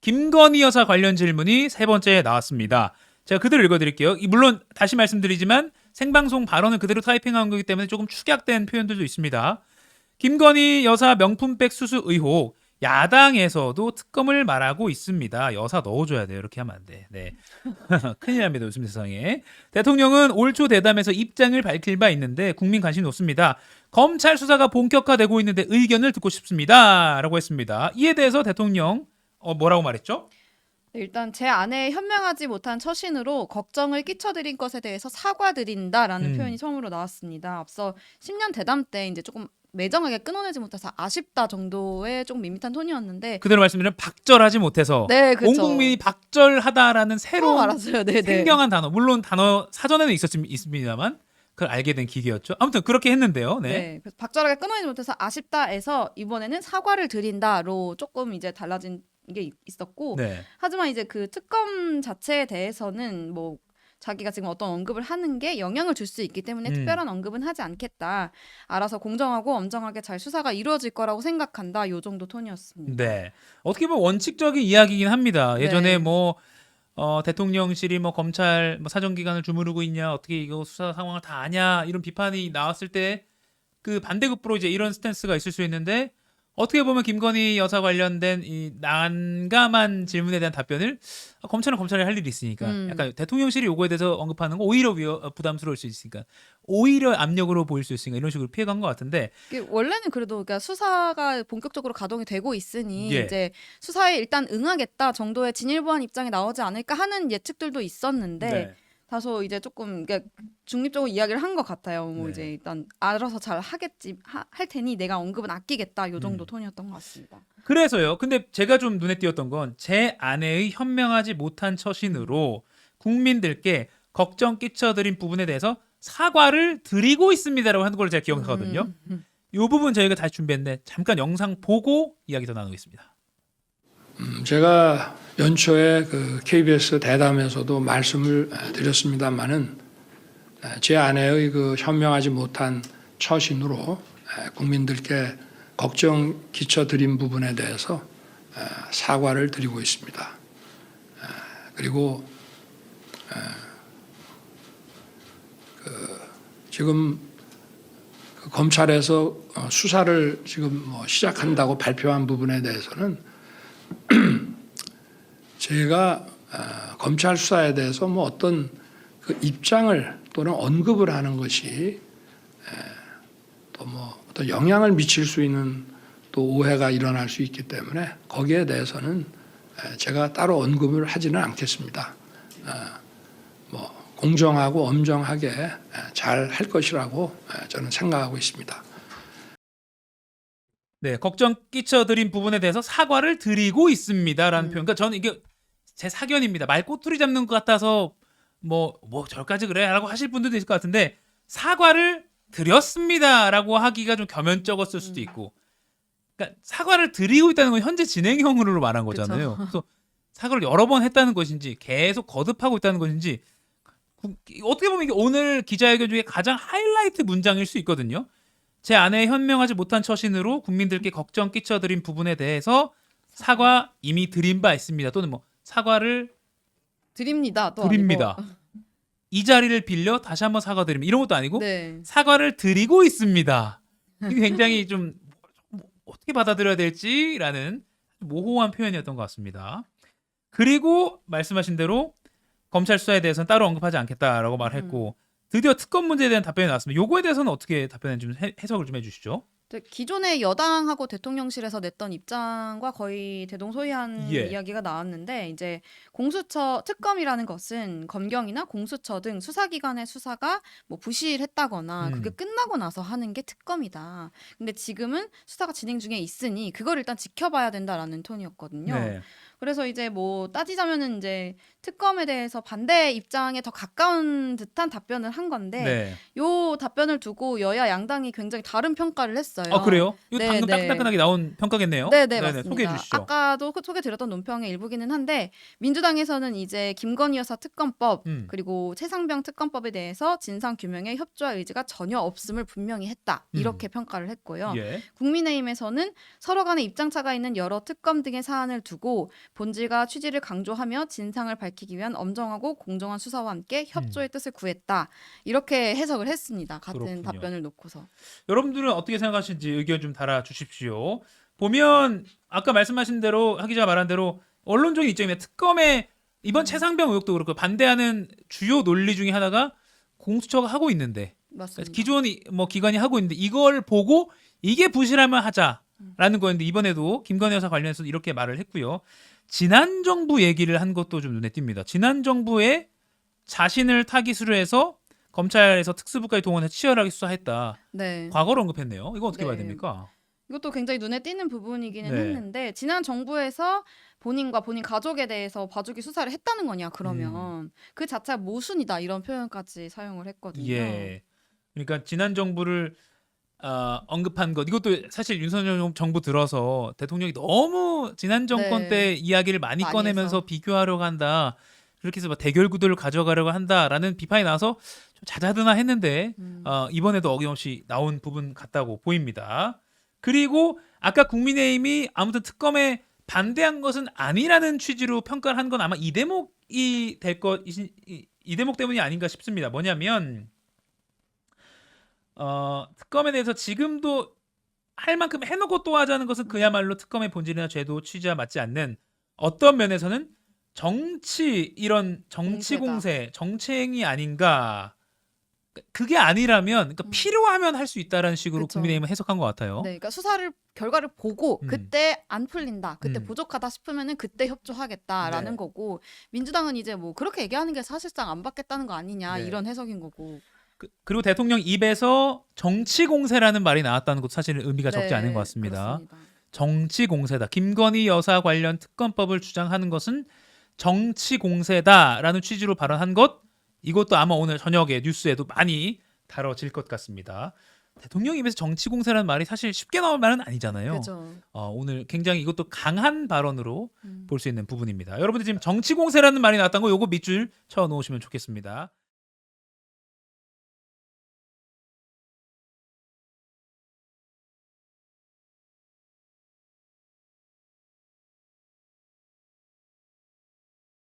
김건희 여사 관련 질문이 세 번째에 나왔습니다. 제가 그대로 읽어드릴게요. 물론 다시 말씀드리지만 생방송 발언을 그대로 타이핑한 거기 때문에 조금 축약된 표현들도 있습니다. 김건희 여사 명품백 수수 의혹, 야당에서도 특검을 말하고 있습니다. 여사 넣어줘야 돼요. 이렇게 하면 안 돼. 네. 큰일 납니다. 요즘 세상에. 대통령은 올 초 대담에서 입장을 밝힐 바 있는데 국민 관심이 높습니다. 검찰 수사가 본격화되고 있는데 의견을 듣고 싶습니다. 라고 했습니다. 이에 대해서 대통령 뭐라고 말했죠? 일단 제 아내의 현명하지 못한 처신으로 걱정을 끼쳐드린 것에 대해서 사과드린다라는 표현이 처음으로 나왔습니다. 앞서 10년 대담 때 이제 조금 매정하게 끊어내지 못해서 아쉽다 정도의 조금 밋밋한 톤이었는데 그대로 말씀드리면 박절하지 못해서 네, 온 그렇죠. 국민이 박절하다라는 처음 새로운 알았어요. 네, 네. 생경한 단어, 물론 단어 사전에는 있습니다만 그걸 알게 된 기계였죠. 아무튼 그렇게 했는데요. 네. 네, 그래서 박절하게 끊어내지 못해서 아쉽다에서 이번에는 사과를 드린다로 조금 이제 달라진 게 있었고, 네. 하지만 이제 그 특검 자체에 대해서는 뭐 자기가 지금 어떤 언급을 하는 게 영향을 줄 수 있기 때문에 특별한 언급은 하지 않겠다. 알아서 공정하고 엄정하게 잘 수사가 이루어질 거라고 생각한다. 요 정도 톤이었습니다. 네. 어떻게 보면 원칙적인 이야기이긴 합니다. 예전에 네. 뭐 대통령실이 뭐 검찰 뭐 사정기관을 주무르고 있냐, 어떻게 이거 수사 상황을 다 아냐 이런 비판이 나왔을 때 그 반대급부로 이제 이런 스탠스가 있을 수 있는데 어떻게 보면 김건희 여사 관련된 이 난감한 질문에 대한 답변을 검찰은 검찰이 할 일이 있으니까 약간 대통령실이 요거에 대해서 언급하는 거 오히려 부담스러울 수 있으니까 오히려 압력으로 보일 수 있으니까 이런 식으로 피해간 것 같은데 이게 원래는 그래도 그러니까 수사가 본격적으로 가동이 되고 있으니 예. 이제 수사에 일단 응하겠다 정도의 진일보한 입장이 나오지 않을까 하는 예측들도 있었는데 네. 다소 이제 조금 그러니까 중립적으로 이야기를 한 것 같아요. 뭐 네. 이제 일단 알아서 잘 하겠지 할 테니 내가 언급은 아끼겠다 요 정도 톤이었던 것 같습니다. 그래서요. 근데 제가 좀 눈에 띄었던 건 제 아내의 현명하지 못한 처신으로 국민들께 걱정 끼쳐드린 부분에 대해서 사과를 드리고 있습니다라고 하는 걸 제가 기억하거든요. 이 부분 저희가 다시 준비했는데 잠깐 영상 보고 이야기 더 나누겠습니다. 제가 연초에 그 KBS 대담에서도 말씀을 드렸습니다만은 제 아내의 그 현명하지 못한 처신으로 국민들께 걱정 끼쳐드린 부분에 대해서 사과를 드리고 있습니다. 그리고 지금 그 검찰에서 수사를 지금 뭐 시작한다고 발표한 부분에 대해서는 제가 검찰 수사에 대해서 뭐 어떤 그 입장을 또는 언급을 하는 것이 또 뭐 어떤 영향을 미칠 수 있는 또 오해가 일어날 수 있기 때문에 거기에 대해서는 제가 따로 언급을 하지는 않겠습니다. 뭐 공정하고 엄정하게 잘 할 것이라고 저는 생각하고 있습니다. 네, 걱정 끼쳐드린 부분에 대해서 사과를 드리고 있습니다라는 표현. 그러니까 저는 이게 제 사견입니다. 말꼬투리 잡는 것 같아서 뭐 저까지 그래라고 하실 분들도 있을 것 같은데 사과를 드렸습니다라고 하기가 좀 겸연쩍었을 수도 있고, 그러니까 사과를 드리고 있다는 건 현재 진행형으로 말한 거잖아요. 그래서 사과를 여러 번 했다는 것인지 계속 거듭하고 있다는 것인지 어떻게 보면 이게 오늘 기자회견 중에 가장 하이라이트 문장일 수 있거든요. 제 아내의 현명하지 못한 처신으로 국민들께 걱정 끼쳐드린 부분에 대해서 사과 이미 드린 바 있습니다. 또는 뭐 사과를 드립니다. 또 드립니다. 아니고. 이 자리를 빌려 다시 한번 사과드립니다. 이런 것도 아니고 네. 사과를 드리고 있습니다. 이게 굉장히 좀 어떻게 받아들여야 될지라는 모호한 표현이었던 것 같습니다. 그리고 말씀하신 대로 검찰 수사에 대해서는 따로 언급하지 않겠다라고 말했고 드디어 특검 문제에 대한 답변이 나왔습니다. 요거에 대해서는 어떻게 답변했는지 좀 해석을 좀 해주시죠. 기존의 여당하고 대통령실에서 냈던 입장과 거의 대동소이한 예. 이야기가 나왔는데 이제 공수처 특검이라는 것은 검경이나 공수처 등 수사기관의 수사가 뭐 부실했다거나 그게 끝나고 나서 하는 게 특검이다. 근데 지금은 수사가 진행 중에 있으니 그걸 일단 지켜봐야 된다라는 톤이었거든요. 네. 그래서 이제 뭐 따지자면은 이제 특검에 대해서 반대 입장에 더 가까운 듯한 답변을 한 건데 네. 요 답변을 두고 여야 양당이 굉장히 다른 평가를 했어요. 있어요. 아 그래요? 이거 네, 방금 네. 따끈따끈하게 나온 평가겠네요. 네네, 맞습니다. 소개해 주시죠. 아까도 소개드렸던 논평의 일부기는 한데 민주당에서는 이제 김건희 여사 특검법 그리고 최상병 특검법에 대해서 진상 규명에 협조할 의지가 전혀 없음을 분명히 했다 이렇게 평가를 했고요. 예. 국민의힘에서는 서로 간에 입장차가 있는 여러 특검 등의 사안을 두고 본질과 취지를 강조하며 진상을 밝히기 위한 엄정하고 공정한 수사와 함께 협조의 뜻을 구했다 이렇게 해석을 했습니다. 같은 그렇군요. 답변을 놓고서. 여러분들은 어떻게 생각하시는지 의견 좀 달아 주십시오. 보면 아까 말씀하신 대로 하 기자가 말한 대로 언론적인 입장이면 특검에 이번 최상병 의혹도 그렇고 반대하는 주요 논리 중에 하나가 공수처가 하고 있는데 맞습니다. 기존 뭐 기관이 하고 있는데 이걸 보고 이게 부실하면 하자라는 거였는데 이번에도 김건희 여사 관련해서 이렇게 말을 했고요. 지난 정부 얘기를 한 것도 좀 눈에 띕니다. 지난 정부에 자신을 타깃으로 해서 검찰에서 특수부까지 동원해서 치열하게 수사했다. 네. 과거로 언급했네요. 이거 어떻게 네. 봐야 됩니까? 이것도 굉장히 눈에 띄는 부분이기는 네. 했는데 지난 정부에서 본인과 본인 가족에 대해서 봐주기 수사를 했다는 거냐 그러면 그 자체가 모순이다 이런 표현까지 사용을 했거든요. 예. 그러니까 지난 정부를 언급한 것 이것도 사실 윤석열 정부 들어서 대통령이 너무 지난 정권 네. 때 이야기를 많이 많이 꺼내면서 해서. 비교하려고 한다. 그렇게 해서 막 대결 구도를 가져가려고 한다라는 비판이 나와서 좀 잦아드나 했는데 이번에도 어김없이 나온 부분 같다고 보입니다. 그리고 아까 국민의힘이 아무튼 특검에 반대한 것은 아니라는 취지로 평가를 한 건 아마 이 대목이 될 것, 이 대목 때문이 아닌가 싶습니다. 뭐냐면 특검에 대해서 지금도 할 만큼 해놓고 또 하자는 것은 그야말로 특검의 본질이나 제도 취지와 맞지 않는 어떤 면에서는 정치 이런 정치 공세다. 공세, 정치행위 아닌가. 그게 아니라면 그러니까 필요하면 할 수 있다라는 식으로 그쵸. 국민의힘은 해석한 것 같아요. 네, 그러니까 수사를 결과를 보고 음. 그때 안 풀린다, 그때 음. 부족하다 싶으면은 그때 협조하겠다라는 네. 거고 민주당은 이제 뭐 그렇게 얘기하는 게 사실상 안 받겠다는 거 아니냐 네. 이런 해석인 거고. 그리고 대통령 입에서 정치 공세라는 말이 나왔다는 것도 사실은 의미가 적지 네, 않은 것 같습니다. 그렇습니다. 정치 공세다. 김건희 여사 관련 특검법을 주장하는 것은 정치 공세다라는 취지로 발언한 것 이것도 아마 오늘 저녁에 뉴스에도 많이 다뤄질 것 같습니다. 대통령 입에서 정치 공세라는 말이 사실 쉽게 나올 말은 아니잖아요. 그렇죠. 오늘 굉장히 이것도 강한 발언으로 볼 수 있는 부분입니다. 여러분들 지금 정치 공세라는 말이 나왔다는 거 요거 밑줄 쳐 놓으시면 좋겠습니다.